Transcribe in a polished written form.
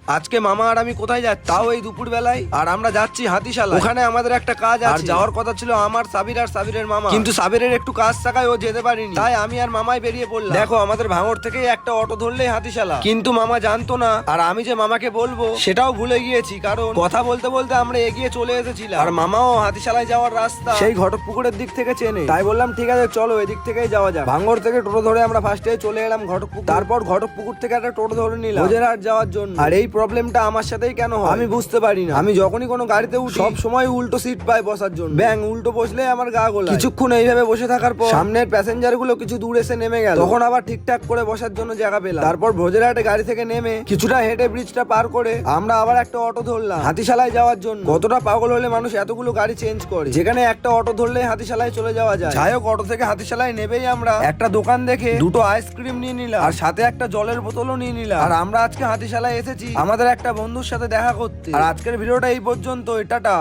আজকে মামা আর আমি কোথায় যাচ্ছি, তাও এই দুপুর বেলায়। আর আমরা যাচ্ছি হাতিশালা। ওখানে আমাদের একটা কাজ আছে। আর যাওয়ার কথা ছিল আমার, সাবির আর সাবিরের মামা, কিন্তু সাবিরের একটু কাজ থাকায় ও যেতে পারিনি। তাই আমি আর মামাই বেরিয়ে পড়লাম। দেখো আমাদের ভাঙড় থেকে একটা অটো ধরলেই হাতিশালা, কিন্তু মামা জানতো না। আর আমি যে মামাকে বলবো সেটাও ভুলে গিয়েছি, কারণ কথা বলতে বলতে আমরা এগিয়ে চলে এসেছিলাম। আর মামাও হাতিশালায় যাওয়ার রাস্তা সেই ঘটকপুকুরের দিক থেকে চেনে। তাই বললাম ঠিক আছে চলো এদিক থেকেই যাওয়া যাক। ভাঙড় থেকে টোটো ধরে আমরা ফার্স্টে চলে এলাম ঘটকপুকুর। তারপর ঘটকপুকুর থেকে একটা টোটো ধরে নিলাম ভোজেরহাট যাওয়ার জন্য। আর এই প্রবলেমটা আমার সাথেই কেন হয় আমি বুঝতে পারি না। আমি যখনই কোনো গাড়িতে উঠি সব সময় উল্টো সিট পাই বসার জন্য। ব্যাং উল্টো বসলে আমার গা গোলায়। কিছুক্ষণ এইভাবে বসে থাকার পর সামনের প্যাসেঞ্জার গুলো কিছু দূর এসে নেমে গেল। তখন আবার ঠিকঠাক করে বসার জন্য জায়গা পেলাম। তারপর ভোজেরহাটে গাড়ি থেকে নেমে কিছুটা হেঁটে ব্রিজটা পার করে আমরা আবার একটা অটো ধরলাম হাতিশালায় যাওয়ার জন্য। কতটা পাগল হলে মানুষ এতগুলো গাড়ি চেঞ্জ করে, যেখানে একটা অটো ধরলে হাতিশালায় চলে যাওয়া যায়। যাই হোক অটো থেকে হাতিশালায় নেবেই আমরা একটা দোকান দেখে দুটো আইসক্রিম নিয়ে নিলাম, আর সাথে একটা জলের বোতলও নিয়ে নিলাম। আর আমরা আজকে হাতিশালায় এসেছি আমাদের একটা বন্ধুর সাথে দেখা করতে। আর আজকের ভিডিওটা এই পর্যন্ত, টাটা।